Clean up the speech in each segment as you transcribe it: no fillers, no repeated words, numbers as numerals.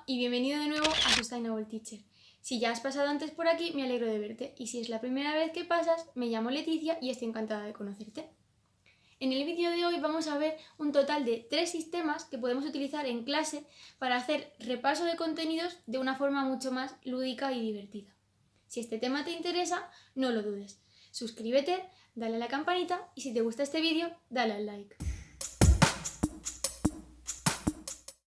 y bienvenido de nuevo a Sustainable Teacher. Si ya has pasado antes por aquí, me alegro de verte, y si es la primera vez que pasas, me llamo Leticia y estoy encantada de conocerte. En el vídeo de hoy vamos a ver un total de 3 sistemas que podemos utilizar en clase para hacer repaso de contenidos de una forma mucho más lúdica y divertida. Si este tema te interesa, no lo dudes. Suscríbete, dale a la campanita y si te gusta este vídeo, dale al like.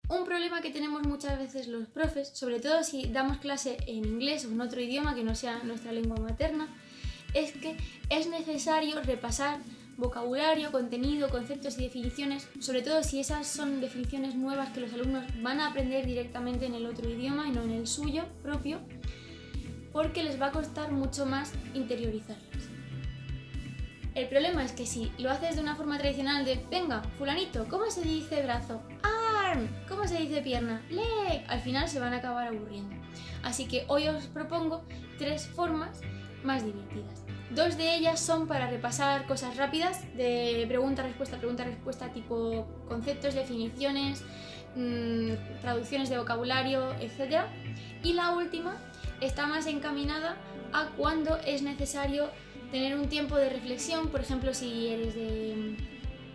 Un problema que tenemos muchas veces los profes, sobre todo si damos clase en inglés o en otro idioma que no sea nuestra lengua materna, es que es necesario repasar vocabulario, contenido, conceptos y definiciones, sobre todo si esas son definiciones nuevas que los alumnos van a aprender directamente en el otro idioma y no en el suyo propio, porque les va a costar mucho más interiorizarlas. El problema es que si lo haces de una forma tradicional de venga, fulanito, ¿cómo se dice brazo? Arm, ¿cómo se dice pierna? Leg, al final se van a acabar aburriendo. Así que hoy os propongo 3 formas más divertidas. 2 de ellas son para repasar cosas rápidas de pregunta-respuesta, tipo conceptos, definiciones, traducciones de vocabulario, etc. Y la última está más encaminada a cuando es necesario tener un tiempo de reflexión, por ejemplo, si eres de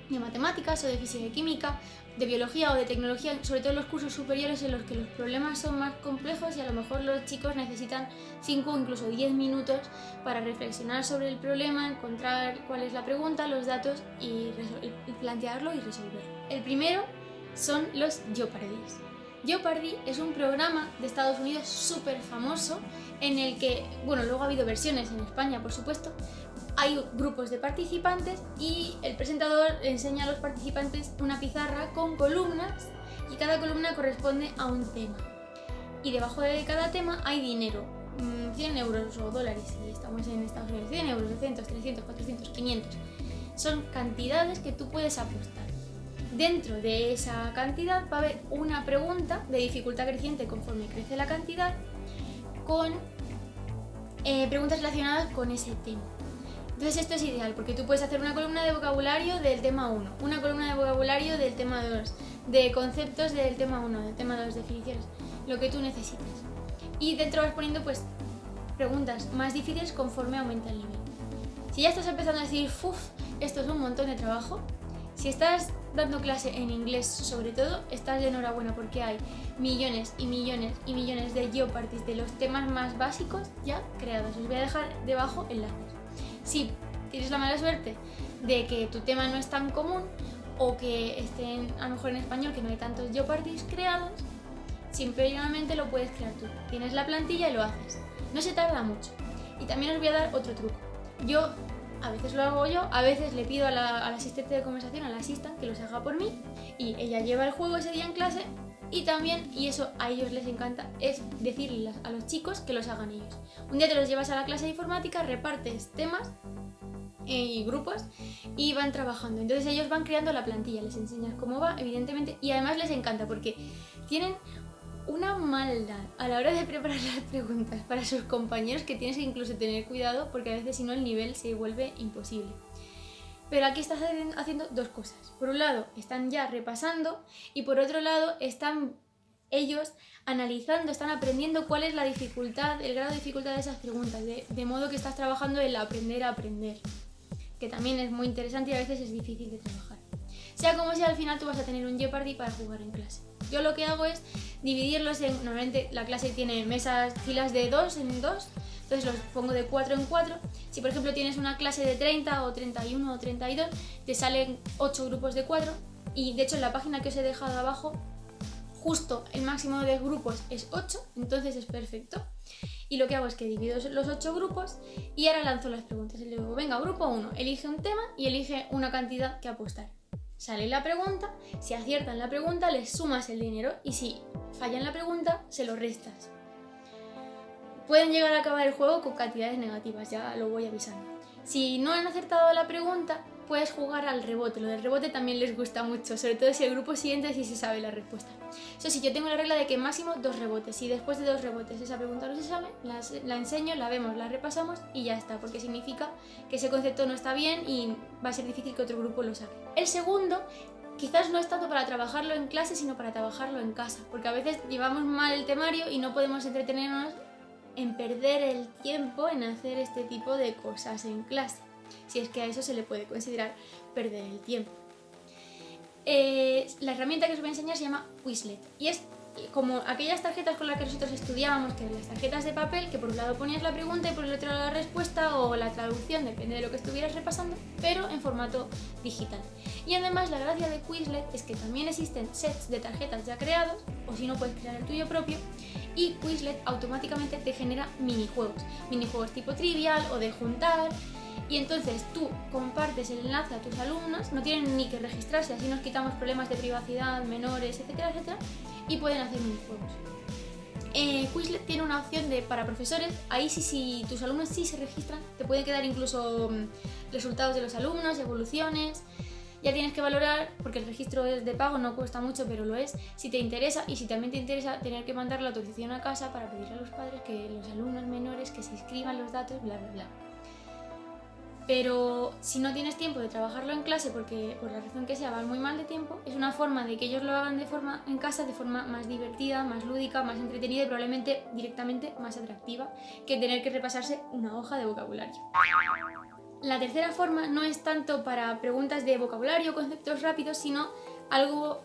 matemáticas o de física y química, de biología o de tecnología, sobre todo en los cursos superiores en los que los problemas son más complejos y a lo mejor los chicos necesitan 5 o incluso 10 minutos para reflexionar sobre el problema, encontrar cuál es la pregunta, los datos y plantearlo y resolverlo. El primero son los Jeopardies. Jeopardy es un programa de Estados Unidos súper famoso en el que, bueno, luego ha habido versiones en España, por supuesto. Hay grupos de participantes y el presentador enseña a los participantes una pizarra con columnas y cada columna corresponde a un tema. Y debajo de cada tema hay dinero, 100 euros o dólares, si estamos en Estados Unidos, 100 euros, 200, 300, 400, 500. Son cantidades que tú puedes apostar. Dentro de esa cantidad va a haber una pregunta de dificultad creciente conforme crece la cantidad, con preguntas relacionadas con ese tema. Entonces esto es ideal porque tú puedes hacer una columna de vocabulario del tema 1, una columna de vocabulario del tema 2, de conceptos del tema 1, del tema 2, definiciones, lo que tú necesites. Y dentro vas poniendo pues preguntas más difíciles conforme aumenta el nivel. Si ya estás empezando a decir, esto es un montón de trabajo, si estás dando clase en inglés sobre todo, estás de enhorabuena porque hay millones y millones y millones de Jeopardies de los temas más básicos ya creados. Os voy a dejar debajo enlaces. Si tienes la mala suerte de que tu tema no es tan común o que estén a lo mejor en español, que no hay tantos Jeopardies creados, simplemente lo puedes crear tú. Tienes la plantilla y lo haces. No se tarda mucho. Y también os voy a dar otro truco. A veces lo hago yo, a veces le pido al asistente de conversación, a la asistente, que los haga por mí y ella lleva el juego ese día en clase y también, y eso a ellos les encanta, es decirles a los chicos que los hagan ellos. Un día te los llevas a la clase de informática, repartes temas y grupos y van trabajando. Entonces ellos van creando la plantilla, les enseñas cómo va, evidentemente, y además les encanta porque tienen una maldad a la hora de preparar las preguntas para sus compañeros que tienes que incluso tener cuidado porque a veces si no el nivel se vuelve imposible. Pero aquí estás haciendo 2 cosas. Por un lado están ya repasando y por otro lado están ellos analizando, están aprendiendo cuál es la dificultad, el grado de dificultad de esas preguntas, de modo que estás trabajando el aprender a aprender, que también es muy interesante y a veces es difícil de trabajar. Sea como sea, al final tú vas a tener un Jeopardy para jugar en clase. Yo lo que hago es dividirlos en, normalmente la clase tiene filas de 2 en 2, entonces los pongo de 4 en 4. Si por ejemplo tienes una clase de 30 o 31 o 32, te salen 8 grupos de 4 y de hecho en la página que os he dejado abajo, justo el máximo de grupos es 8, entonces es perfecto. Y lo que hago es que divido los 8 grupos y ahora lanzo las preguntas. Y le digo, venga, grupo 1, elige un tema y elige una cantidad que apostar. Sale la pregunta, si aciertan la pregunta les sumas el dinero y si fallan la pregunta se lo restas. Pueden llegar a acabar el juego con cantidades negativas, ya lo voy avisando. Si no han acertado la pregunta, puedes jugar al rebote. Lo del rebote también les gusta mucho, sobre todo si el grupo siguiente sí se sabe la respuesta. Eso sí, yo tengo la regla de que máximo 2 rebotes. Si después de 2 rebotes esa pregunta no se sabe, la enseño, la vemos, la repasamos y ya está, porque significa que ese concepto no está bien y va a ser difícil que otro grupo lo saque. El segundo, quizás no es tanto para trabajarlo en clase, sino para trabajarlo en casa, porque a veces llevamos mal el temario y no podemos entretenernos en perder el tiempo en hacer este tipo de cosas en clase, si es que a eso se le puede considerar perder el tiempo. La herramienta que os voy a enseñar se llama Quizlet y es como aquellas tarjetas con las que nosotros estudiábamos, que eran las tarjetas de papel, que por un lado ponías la pregunta y por el otro lado la respuesta o la traducción, depende de lo que estuvieras repasando, pero en formato digital. Y además la gracia de Quizlet es que también existen sets de tarjetas ya creados, o si no puedes crear el tuyo propio, y Quizlet automáticamente te genera minijuegos tipo trivial o de juntar. Y entonces tú compartes el enlace a tus alumnos, no tienen ni que registrarse, así nos quitamos problemas de privacidad, menores, etcétera, etcétera, y pueden hacer minijuegos. Quizlet tiene una opción para profesores, ahí sí, si tus alumnos sí se registran, te pueden quedar incluso resultados de los alumnos, evoluciones. Ya tienes que valorar, porque el registro es de pago, no cuesta mucho, pero lo es, si te interesa, y si también te interesa tener que mandar la autorización a casa para pedirle a los padres que los alumnos menores que se inscriban los datos, bla, bla, bla. Pero si no tienes tiempo de trabajarlo en clase porque por la razón que sea vas muy mal de tiempo, es una forma de que ellos lo hagan en casa de forma más divertida, más lúdica, más entretenida y probablemente directamente más atractiva que tener que repasarse una hoja de vocabulario. La tercera forma no es tanto para preguntas de vocabulario o conceptos rápidos, sino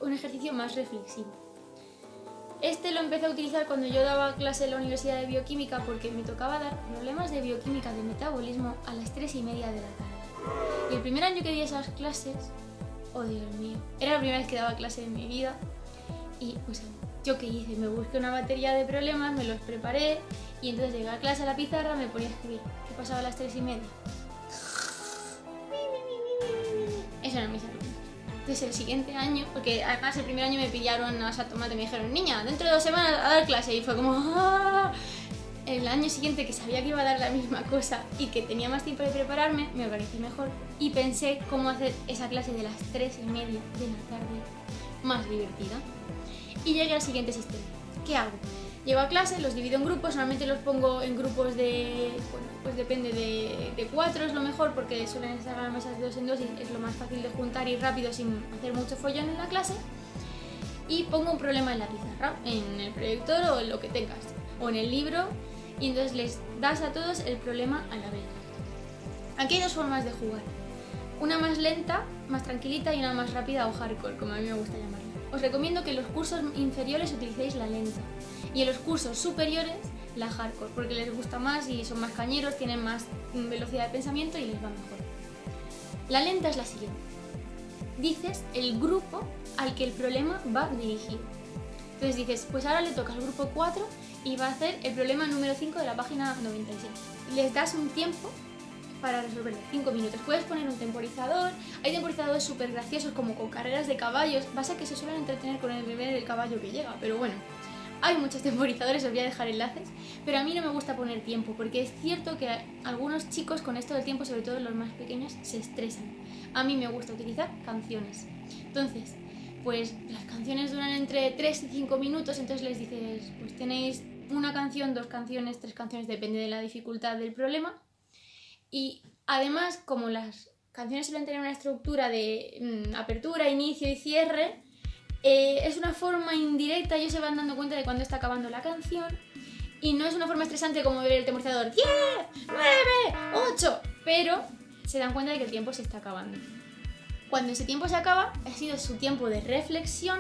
un ejercicio más reflexivo. Este lo empecé a utilizar cuando yo daba clase en la Universidad de Bioquímica porque me tocaba dar problemas de bioquímica de metabolismo a las 3:30 de la tarde. Y el primer año que di esas clases, oh Dios mío, era la primera vez que daba clase en mi vida y pues yo qué hice, me busqué una batería de problemas, me los preparé y entonces llegué a clase a la pizarra, me ponía a escribir qué pasaba a las 3:30. Eso eran mis alumnos. Entonces el siguiente año, porque además el primer año me pillaron a tomate, me dijeron, niña, dentro de 2 semanas a dar clase, y fue como ¡ah! El año siguiente, que sabía que iba a dar la misma cosa y que tenía más tiempo de prepararme, me organicé mejor y pensé cómo hacer esa clase de las 3:30 de la tarde más divertida. Y llegué al siguiente sistema. ¿Qué hago? Llego a clase, los divido en grupos, normalmente los pongo en grupos de, bueno, pues depende de 4 es lo mejor porque suelen estar las mesas de 2 en 2 y es lo más fácil de juntar y rápido sin hacer mucho follón en la clase. Y pongo un problema en la pizarra, en el proyector o en lo que tengas, o en el libro, y entonces les das a todos el problema a la vez. Aquí hay 2 formas de jugar, una más lenta, más tranquilita y una más rápida o hardcore, como a mí me gusta llamarla. Os recomiendo que en los cursos inferiores utilicéis la lenta y en los cursos superiores la hardcore, porque les gusta más y son más cañeros, tienen más velocidad de pensamiento y les va mejor. La lenta es la siguiente. Dices el grupo al que el problema va dirigido. Entonces dices, pues ahora le toca al grupo 4 y va a hacer el problema número 5 de la página 96. Les das un tiempo para resolverlo, 5 minutos. Puedes poner un temporizador, hay temporizadores súper graciosos como con carreras de caballos, pasa que se suelen entretener con el bebé del caballo que llega, pero bueno, hay muchos temporizadores, os voy a dejar enlaces, pero a mí no me gusta poner tiempo, porque es cierto que algunos chicos con esto del tiempo, sobre todo los más pequeños, se estresan. A mí me gusta utilizar canciones, entonces, pues las canciones duran entre 3 y 5 minutos, entonces les dices, pues tenéis una canción, 2 canciones, 3 canciones, depende de la dificultad del problema. Y además, como las canciones suelen tener una estructura de apertura, inicio y cierre, es una forma indirecta, ellos se van dando cuenta de cuándo está acabando la canción y no es una forma estresante como ver el temporizador 10, 9, 8, pero se dan cuenta de que el tiempo se está acabando. Cuando ese tiempo se acaba, ha sido su tiempo de reflexión,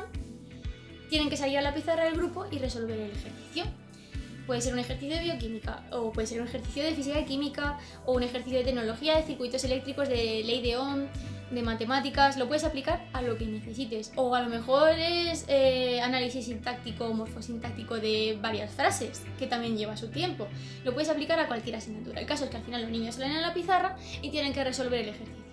tienen que salir a la pizarra del grupo y resolver el ejercicio. Puede ser un ejercicio de bioquímica, o puede ser un ejercicio de física y química, o un ejercicio de tecnología, de circuitos eléctricos, de ley de Ohm, de matemáticas. Lo puedes aplicar a lo que necesites. O a lo mejor es análisis sintáctico o morfosintáctico de varias frases, que también lleva su tiempo. Lo puedes aplicar a cualquier asignatura. El caso es que al final los niños salen a la pizarra y tienen que resolver el ejercicio.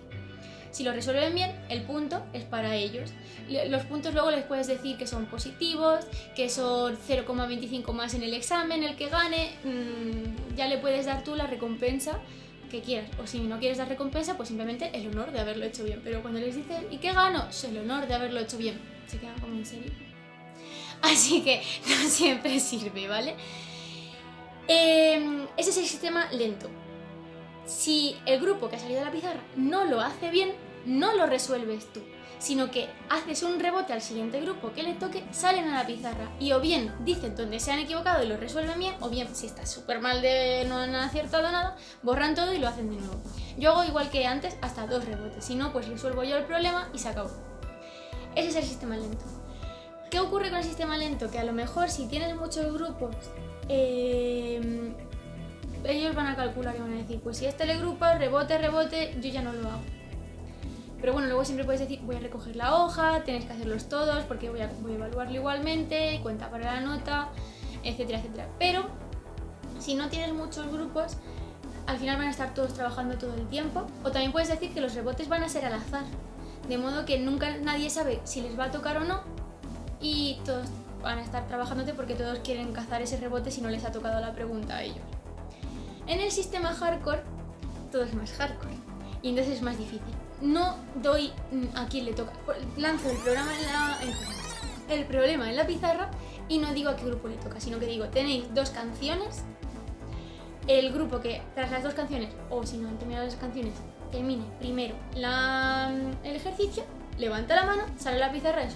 Si lo resuelven bien, el punto es para ellos. Los puntos luego les puedes decir que son positivos, que son 0,25 más en el examen, el que gane, ya le puedes dar tú la recompensa que quieras. O si no quieres dar recompensa, pues simplemente el honor de haberlo hecho bien. Pero cuando les dices, ¿y qué gano? Es el honor de haberlo hecho bien. Se quedan como en serio. Así que no siempre sirve, ¿vale? Ese es el sistema lento. Si el grupo que ha salido a la pizarra no lo hace bien, no lo resuelves tú. sino que haces un rebote al siguiente grupo que le toque, salen a la pizarra y o bien dicen donde se han equivocado y lo resuelven bien, o bien si está súper mal de no han acertado nada, borran todo y lo hacen de nuevo. Yo hago igual que antes, hasta 2 rebotes, si no pues resuelvo yo el problema y se acabó. Ese es el sistema lento. ¿Qué ocurre con el sistema lento? Que a lo mejor si tienes muchos grupos, ellos van a calcular y van a decir, pues si este le agrupa, rebote, yo ya no lo hago. Pero bueno, luego siempre puedes decir, voy a recoger la hoja, tenéis que hacerlos todos porque voy a evaluarlo igualmente, cuenta para la nota, etcétera, etcétera. Pero si no tienes muchos grupos, al final van a estar todos trabajando todo el tiempo. O también puedes decir que los rebotes van a ser al azar, de modo que nunca nadie sabe si les va a tocar o no y todos van a estar trabajándote porque todos quieren cazar ese rebote si no les ha tocado la pregunta a ellos. En el sistema hardcore, todo es más hardcore y entonces es más difícil. No doy a quién le toca, lanzo el problema en la pizarra y no digo a qué grupo le toca, sino que digo, tenéis 2 canciones, el grupo que tras las 2 canciones, o si no han terminado las canciones, termine primero el ejercicio, levanta la mano, sale a la pizarra y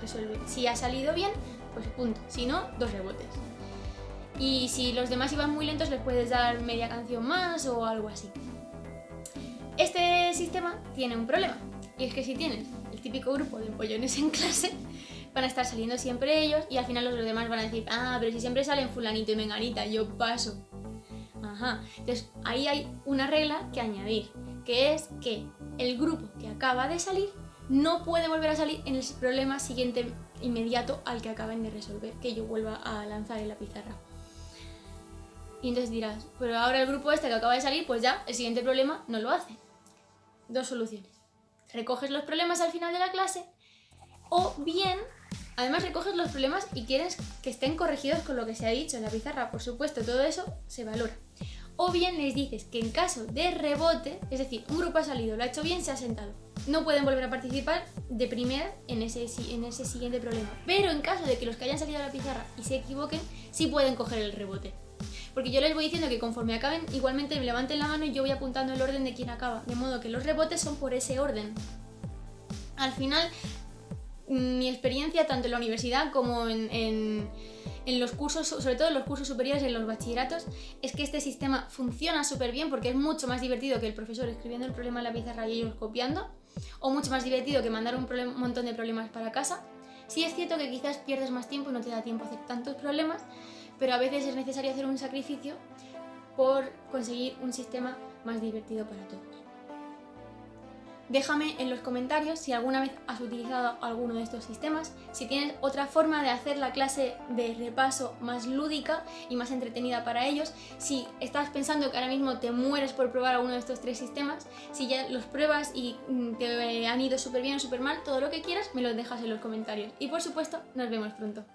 resuelve. Si ha salido bien, pues punto, si no, 2 rebotes. Y si los demás iban muy lentos, les puedes dar media canción más o algo así. Este sistema tiene un problema, y es que si tienes el típico grupo de empollones en clase, van a estar saliendo siempre ellos y al final los demás van a decir, pero si siempre salen fulanito y menganita, yo paso. Ajá, entonces ahí hay una regla que añadir, que es que el grupo que acaba de salir no puede volver a salir en el problema siguiente inmediato al que acaben de resolver, que yo vuelva a lanzar en la pizarra. Y entonces dirás, pero ahora el grupo este que acaba de salir, pues ya, el siguiente problema no lo hace. 2 soluciones. Recoges los problemas al final de la clase, o bien, además recoges los problemas y quieres que estén corregidos con lo que se ha dicho en la pizarra, por supuesto, todo eso se valora. O bien les dices que en caso de rebote, es decir, un grupo ha salido, lo ha hecho bien, se ha sentado, no pueden volver a participar de primera en ese siguiente problema. Pero en caso de que los que hayan salido a la pizarra y se equivoquen, sí pueden coger el rebote. Porque yo les voy diciendo que conforme acaben, igualmente me levanten la mano y yo voy apuntando el orden de quién acaba. De modo que los rebotes son por ese orden. Al final, mi experiencia, tanto en la universidad como en los cursos, sobre todo en los cursos superiores, en los bachilleratos, es que este sistema funciona súper bien porque es mucho más divertido que el profesor escribiendo el problema en la pizarra y ellos copiando, o mucho más divertido que mandar un montón de problemas para casa. Sí es cierto que quizás pierdes más tiempo y no te da tiempo a hacer tantos problemas, pero a veces es necesario hacer un sacrificio por conseguir un sistema más divertido para todos. Déjame en los comentarios si alguna vez has utilizado alguno de estos sistemas, si tienes otra forma de hacer la clase de repaso más lúdica y más entretenida para ellos, si estás pensando que ahora mismo te mueres por probar alguno de estos 3 sistemas, si ya los pruebas y te han ido súper bien o súper mal, todo lo que quieras me lo dejas en los comentarios. Y por supuesto, nos vemos pronto.